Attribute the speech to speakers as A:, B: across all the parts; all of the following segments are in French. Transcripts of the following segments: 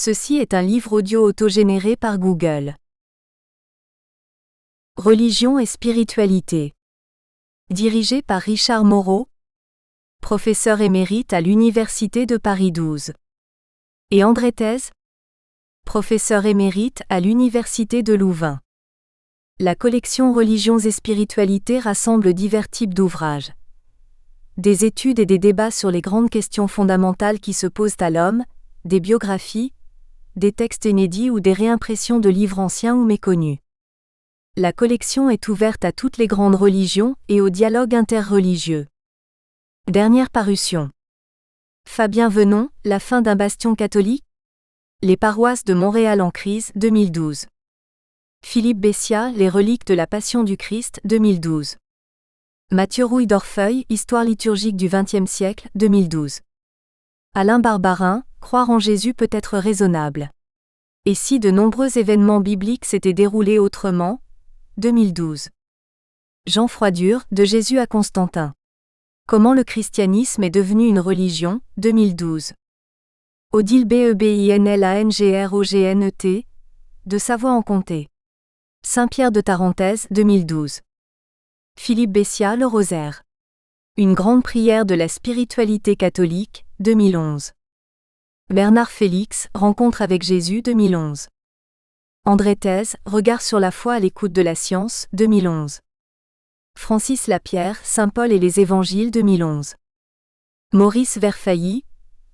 A: Ceci est un livre audio autogénéré par Google. Religion et spiritualité. Dirigé par Richard Moreau, professeur émérite à l'Université de Paris 12. Et André Thèse, professeur émérite à l'Université de Louvain. La collection Religions et spiritualité rassemble divers types d'ouvrages. Des études et des débats sur les grandes questions fondamentales qui se posent à l'homme, des biographies, des textes inédits ou des réimpressions de livres anciens ou méconnus. La collection est ouverte à toutes les grandes religions et au dialogue interreligieux. Dernière parution. Fabien Venon, La fin d'un bastion catholique. Les paroisses de Montréal en crise, 2012. Philippe Bessia, Les reliques de la Passion du Christ, 2012. Mathieu Rouille d'Orfeuille, Histoire liturgique du XXe siècle, 2012. Alain Barbarin, Croire en Jésus peut être raisonnable. Et si de nombreux événements bibliques s'étaient déroulés autrement, 2012. Jean Froidure, De Jésus à Constantin. Comment le christianisme est devenu une religion, 2012. Odile Bebinlangrognet, De Savoie-en-Comté. Saint-Pierre de Tarentaise, 2012. Philippe Bessia, Le Rosaire. Une grande prière de la spiritualité catholique, 2011. Bernard Félix, Rencontre avec Jésus, 2011. André Thèse, Regard sur la foi à l'écoute de la science, 2011. Francis Lapierre, Saint Paul et les Évangiles, 2011. Maurice Verfailly,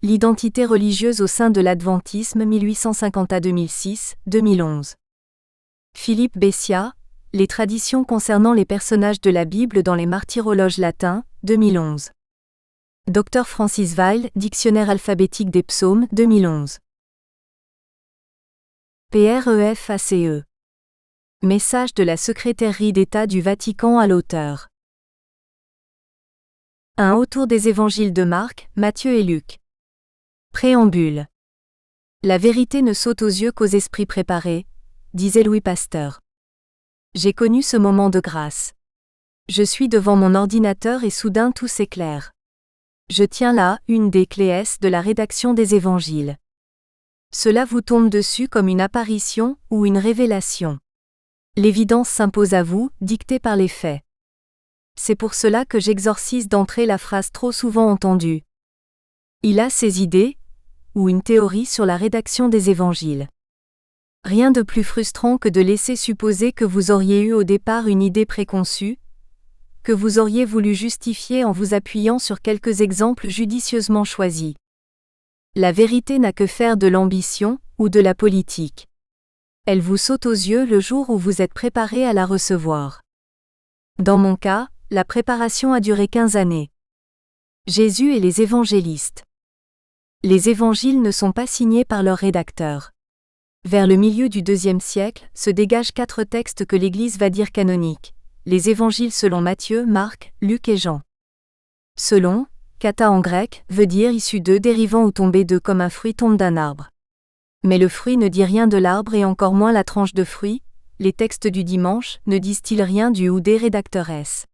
A: L'identité religieuse au sein de l'Adventisme 1850 à 2006, 2011. Philippe Bessia, Les traditions concernant les personnages de la Bible dans les martyrologes latins, 2011. Dr Francis Weil, Dictionnaire alphabétique des psaumes, 2011. PREFACE. Message de la Secrétairerie d'État du Vatican à l'auteur. 1. Autour des évangiles de Marc, Matthieu et Luc. Préambule. La vérité ne saute aux yeux qu'aux esprits préparés, disait Louis Pasteur. J'ai connu ce moment de grâce. Je suis devant mon ordinateur et soudain tout s'éclaire. Je tiens là une des clés de la rédaction des évangiles. Cela vous tombe dessus comme une apparition ou une révélation. L'évidence s'impose à vous, dictée par les faits. C'est pour cela que j'exorcise d'entrée la phrase trop souvent entendue. Il a ses idées, ou une théorie sur la rédaction des évangiles. Rien de plus frustrant que de laisser supposer que vous auriez eu au départ une idée préconçue, que vous auriez voulu justifier en vous appuyant sur quelques exemples judicieusement choisis. La vérité n'a que faire de l'ambition, ou de la politique. Elle vous saute aux yeux le jour où vous êtes préparé à la recevoir. Dans mon cas, la préparation a duré 15 années. Jésus et les évangélistes. Les évangiles ne sont pas signés par leur rédacteur. Vers le milieu du IIe siècle, se dégagent 4 textes que l'Église va dire canoniques. Les évangiles selon Matthieu, Marc, Luc et Jean. Selon, kata en grec, veut dire issu d'eux dérivant ou tombé d'eux comme un fruit tombe d'un arbre. Mais le fruit ne dit rien de l'arbre et encore moins la tranche de fruit, les textes du dimanche ne disent-ils rien du ou des rédacteuresses.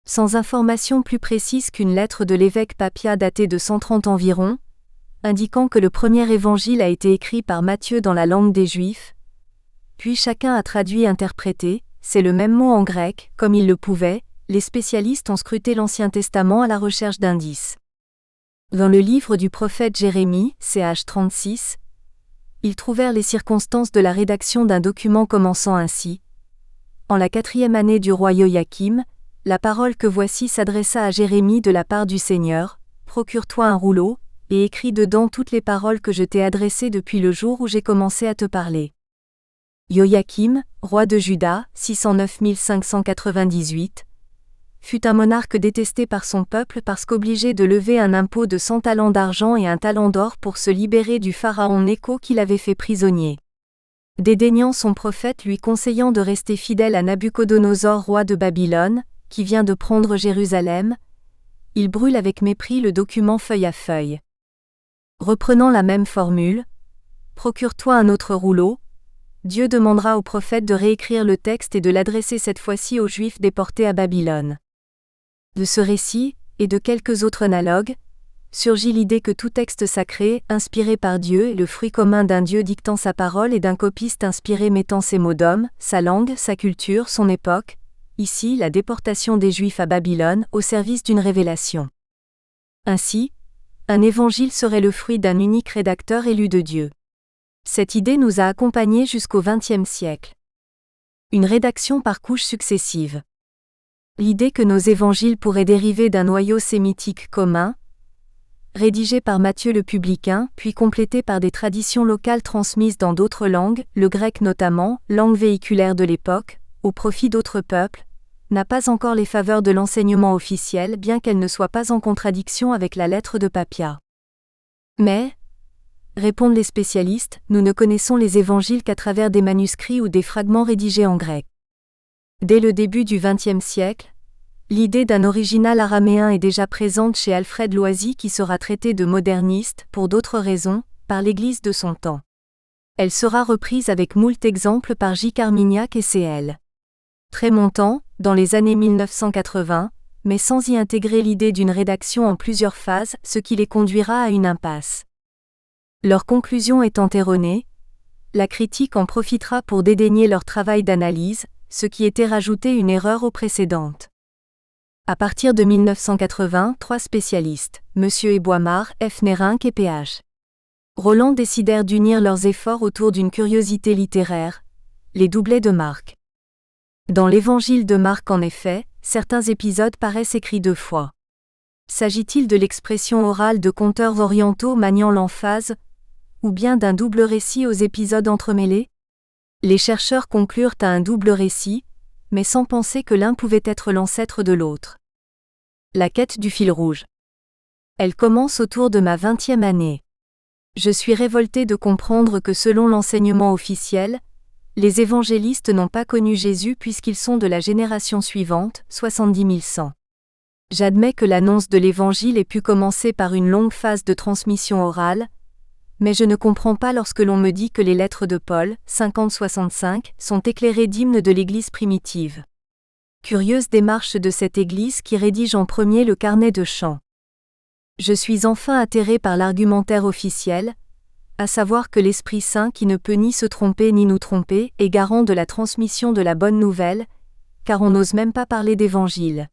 A: Sans information plus précise qu'une lettre de l'évêque Papia datée de 130 environ, indiquant que le premier évangile a été écrit par Matthieu dans la langue des Juifs, puis chacun a traduit et interprété, c'est le même mot en grec, comme il le pouvait, les spécialistes ont scruté l'Ancien Testament à la recherche d'indices. Dans le livre du prophète Jérémie, ch. 36, ils trouvèrent les circonstances de la rédaction d'un document commençant ainsi. En la 4e année du roi Joachim, la parole que voici s'adressa à Jérémie de la part du Seigneur, procure-toi un rouleau, et écris dedans toutes les paroles que je t'ai adressées depuis le jour où j'ai commencé à te parler. Joachim, roi de Juda, 609 598, fut un monarque détesté par son peuple parce qu'obligé de lever un impôt de 100 talents d'argent et un talent d'or pour se libérer du pharaon Nécho qui l'avait fait prisonnier. Dédaignant son prophète lui conseillant de rester fidèle à Nabuchodonosor roi de Babylone, qui vient de prendre Jérusalem, il brûle avec mépris le document feuille à feuille. Reprenant la même formule, « Procure-toi un autre rouleau », Dieu demandera au prophète de réécrire le texte et de l'adresser cette fois-ci aux Juifs déportés à Babylone. De ce récit, et de quelques autres analogues, surgit l'idée que tout texte sacré, inspiré par Dieu, est le fruit commun d'un Dieu dictant sa parole et d'un copiste inspiré mettant ses mots d'homme, sa langue, sa culture, son époque, ici la déportation des Juifs à Babylone, au service d'une révélation. Ainsi, un évangile serait le fruit d'un unique rédacteur élu de Dieu. Cette idée nous a accompagnés jusqu'au XXe siècle. Une rédaction par couches successives. L'idée que nos évangiles pourraient dériver d'un noyau sémitique commun, rédigé par Matthieu le publicain, puis complété par des traditions locales transmises dans d'autres langues, le grec notamment, langue véhiculaire de l'époque, au profit d'autres peuples, n'a pas encore les faveurs de l'enseignement officiel bien qu'elle ne soit pas en contradiction avec la lettre de Papias. Mais, répondent les spécialistes, nous ne connaissons les évangiles qu'à travers des manuscrits ou des fragments rédigés en grec. Dès le début du XXe siècle, l'idée d'un original araméen est déjà présente chez Alfred Loisy qui sera traité de moderniste, pour d'autres raisons, par l'Église de son temps. Elle sera reprise avec moult exemples par J. Carmignac et C.L. Trémontant, dans les années 1980, mais sans y intégrer l'idée d'une rédaction en plusieurs phases, ce qui les conduira à une impasse. Leur conclusion étant erronée, la critique en profitera pour dédaigner leur travail d'analyse, ce qui était rajouter une erreur aux précédentes. À partir de 1980, 3 spécialistes, M. Eboimard, F. Nérinck et Ph. Roland décidèrent d'unir leurs efforts autour d'une curiosité littéraire, les doublets de Marc. Dans l'Évangile de Marc en effet, certains épisodes paraissent écrits 2 fois. S'agit-il de l'expression orale de conteurs orientaux maniant l'emphase, ou bien d'un double récit aux épisodes entremêlés? Les chercheurs conclurent à un double récit, mais sans penser que l'un pouvait être l'ancêtre de l'autre. La quête du fil rouge. Elle commence autour de ma 20e année. Je suis révolté de comprendre que selon l'enseignement officiel, les évangélistes n'ont pas connu Jésus puisqu'ils sont de la génération suivante, 70 100. J'admets que l'annonce de l'évangile ait pu commencer par une longue phase de transmission orale, mais je ne comprends pas lorsque l'on me dit que les lettres de Paul, 50-65, sont éclairées d'hymnes de l'Église primitive. Curieuse démarche de cette Église qui rédige en premier le carnet de chants. Je suis enfin atterré par l'argumentaire officiel, à savoir que l'Esprit Saint qui ne peut ni se tromper ni nous tromper est garant de la transmission de la bonne nouvelle, car on n'ose même pas parler d'évangile.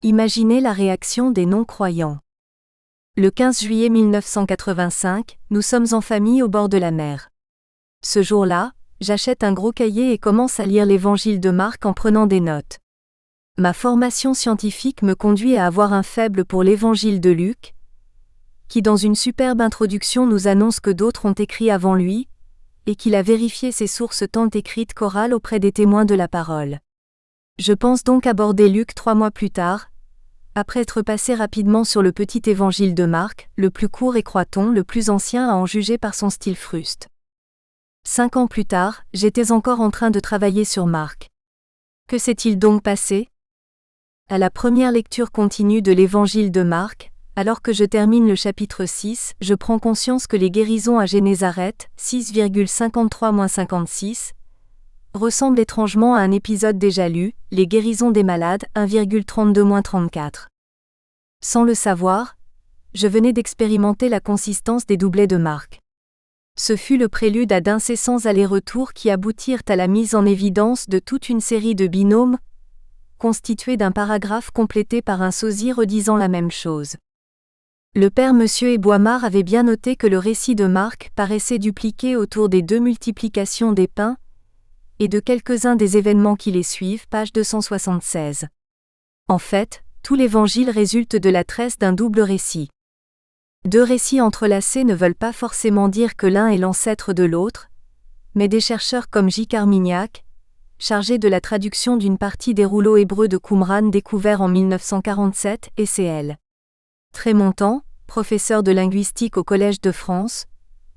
A: Imaginez la réaction des non-croyants. Le 15 juillet 1985, nous sommes en famille au bord de la mer. Ce jour-là, j'achète un gros cahier et commence à lire l'Évangile de Marc en prenant des notes. Ma formation scientifique me conduit à avoir un faible pour l'Évangile de Luc, qui dans une superbe introduction nous annonce que d'autres ont écrit avant lui, et qu'il a vérifié ses sources tant écrites qu'orales auprès des témoins de la parole. Je pense donc aborder Luc 3 mois plus tard, après être passé rapidement sur le petit évangile de Marc, le plus court et croiton, le plus ancien à en juger par son style fruste. 5 ans plus tard, j'étais encore en train de travailler sur Marc. Que s'est-il donc passé? À la première lecture continue de l'évangile de Marc, alors que je termine le chapitre 6, je prends conscience que les guérisons à Génézareth, 6,53-56, ressemblent étrangement à un épisode déjà lu, les guérisons des malades, 1,32-34. Sans le savoir, je venais d'expérimenter la consistance des doublets de Marc. Ce fut le prélude à d'incessants allers-retours qui aboutirent à la mise en évidence de toute une série de binômes, constitués d'un paragraphe complété par un sosie redisant la même chose. Le père Monsieur Eboimard avait bien noté que le récit de Marc paraissait dupliqué autour des 2 multiplications des pains et de quelques-uns des événements qui les suivent, page 276. En fait, tout l'évangile résulte de la tresse d'un double récit. 2 récits entrelacés ne veulent pas forcément dire que l'un est l'ancêtre de l'autre, mais des chercheurs comme J. Carmignac, chargés de la traduction d'une partie des rouleaux hébreux de Qumran découverts en 1947, et C.L. Trémontant, professeur de linguistique au Collège de France,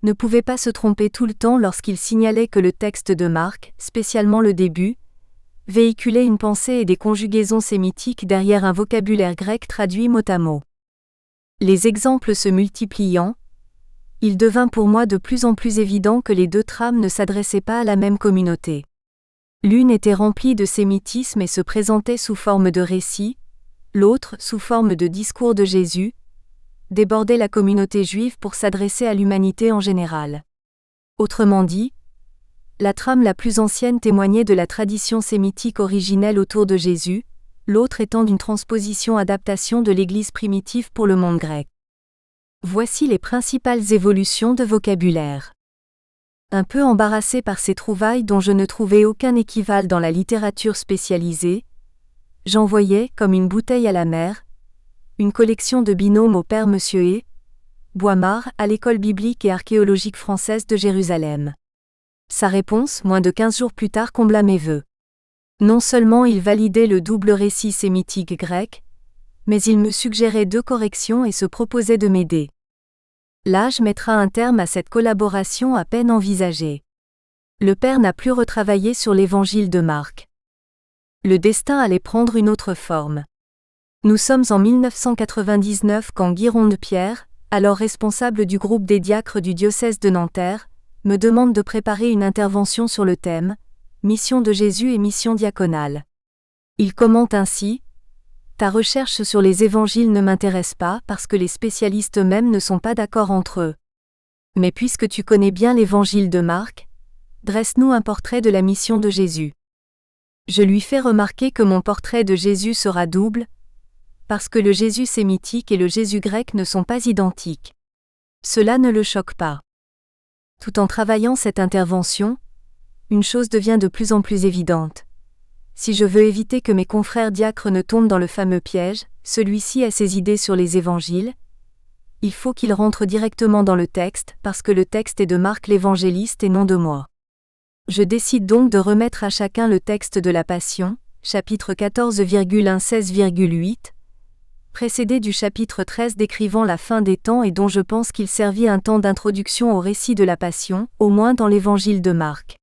A: ne pouvait pas se tromper tout le temps lorsqu'il signalait que le texte de Marc, spécialement le début, véhiculait une pensée et des conjugaisons sémitiques derrière un vocabulaire grec traduit mot à mot. Les exemples se multipliant, il devint pour moi de plus en plus évident que les 2 trames ne s'adressaient pas à la même communauté. L'une était remplie de sémitisme et se présentait sous forme de récit, l'autre sous forme de discours de Jésus, débordait la communauté juive pour s'adresser à l'humanité en général. Autrement dit, la trame la plus ancienne témoignait de la tradition sémitique originelle autour de Jésus, l'autre étant d'une transposition-adaptation de l'Église primitive pour le monde grec. Voici les principales évolutions de vocabulaire. Un peu embarrassé par ces trouvailles dont je ne trouvais aucun équivalent dans la littérature spécialisée, j'envoyais, comme une bouteille à la mer, une collection de binômes au père Monsieur E. Boimard à l'école biblique et archéologique française de Jérusalem. Sa réponse, moins de 15 jours plus tard, combla mes vœux. Non seulement il validait le double récit sémitique grec, mais il me suggérait 2 corrections et se proposait de m'aider. L'âge mettra un terme à cette collaboration à peine envisagée. Le père n'a plus retravaillé sur l'évangile de Marc. Le destin allait prendre une autre forme. Nous sommes en 1999 quand Guy Ronde-Pierre, alors responsable du groupe des diacres du diocèse de Nanterre, me demande de préparer une intervention sur le thème « Mission de Jésus et mission diaconale ». Il commente ainsi « Ta recherche sur les évangiles ne m'intéresse pas parce que les spécialistes eux-mêmes ne sont pas d'accord entre eux. Mais puisque tu connais bien l'évangile de Marc, dresse-nous un portrait de la mission de Jésus. » Je lui fais remarquer que mon portrait de Jésus sera double, parce que le Jésus sémitique et le Jésus grec ne sont pas identiques. Cela ne le choque pas. Tout en travaillant cette intervention, une chose devient de plus en plus évidente. Si je veux éviter que mes confrères diacres ne tombent dans le fameux piège, celui-ci a ses idées sur les évangiles, il faut qu'ils rentrent directement dans le texte, parce que le texte est de Marc l'évangéliste et non de moi. Je décide donc de remettre à chacun le texte de la Passion, chapitre 14,1-16,8, précédé du chapitre 13 décrivant la fin des temps et dont je pense qu'il servit un temps d'introduction au récit de la Passion, au moins dans l'évangile de Marc.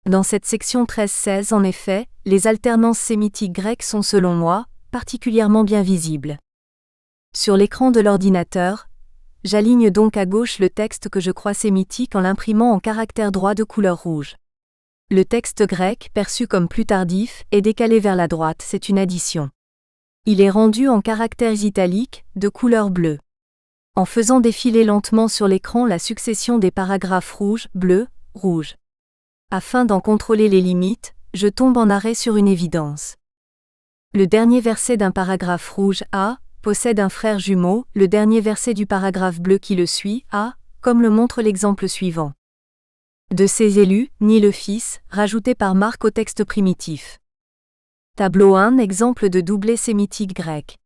A: Dans cette section 13-16 en effet, les alternances sémitiques grecques sont selon moi, particulièrement bien visibles. Sur l'écran de l'ordinateur, j'aligne donc à gauche le texte que je crois sémitique en l'imprimant en caractères droits de couleur rouge. Le texte grec, perçu comme plus tardif, est décalé vers la droite, c'est une addition. Il est rendu en caractères italiques, de couleur bleue. En faisant défiler lentement sur l'écran la succession des paragraphes rouge, bleu, rouge. Afin d'en contrôler les limites, je tombe en arrêt sur une évidence. Le dernier verset d'un paragraphe rouge A possède un frère jumeau, le dernier verset du paragraphe bleu qui le suit A, comme le montre l'exemple suivant. De ses élus, ni le Fils, rajouté par Marc au texte primitif. Tableau 1, exemple de doublé sémitique grec.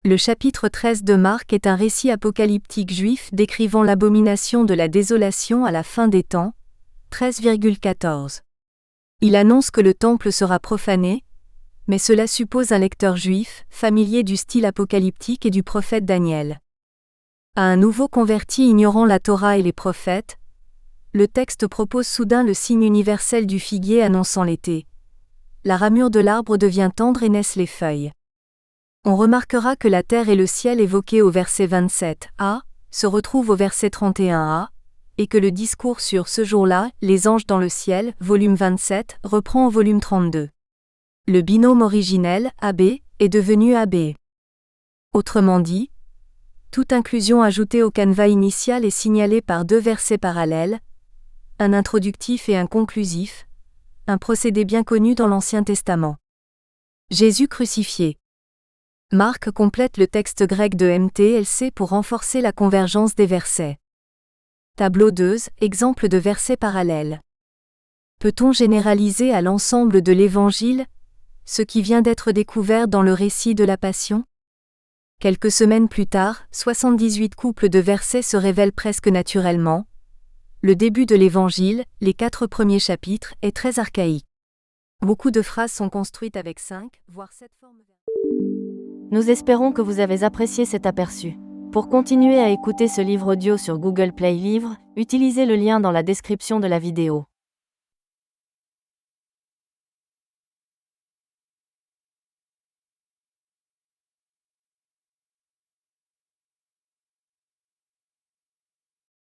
A: Le chapitre 13 de Marc est un récit apocalyptique juif décrivant l'abomination de la désolation à la fin des temps, 13,14. Il annonce que le temple sera profané, mais cela suppose un lecteur juif, familier du style apocalyptique et du prophète Daniel. À un nouveau converti ignorant la Torah et les prophètes, le texte propose soudain le signe universel du figuier annonçant l'été. La ramure de l'arbre devient tendre et naissent les feuilles. On remarquera que la terre et le ciel évoqués au verset 27a se retrouvent au verset 31a, et que le discours sur ce jour-là, les anges dans le ciel, volume 27, reprend au volume 32. Le binôme originel, AB, est devenu AB. Autrement dit, toute inclusion ajoutée au canevas initial est signalée par 2 versets parallèles, un introductif et un conclusif, un procédé bien connu dans l'Ancien Testament. Jésus crucifié. Marc complète le texte grec de MTLC pour renforcer la convergence des versets. Tableau 2, exemple de versets parallèles. Peut-on généraliser à l'ensemble de l'Évangile ce qui vient d'être découvert dans le récit de la Passion? Quelques semaines plus tard, 78 couples de versets se révèlent presque naturellement. Le début de l'Évangile, les 4 premiers chapitres, est très archaïque. Beaucoup de phrases sont construites avec 5, voire 7 formes.
B: Nous espérons que vous avez apprécié cet aperçu. Pour continuer à écouter ce livre audio sur Google Play Livres, utilisez le lien dans la description de la vidéo.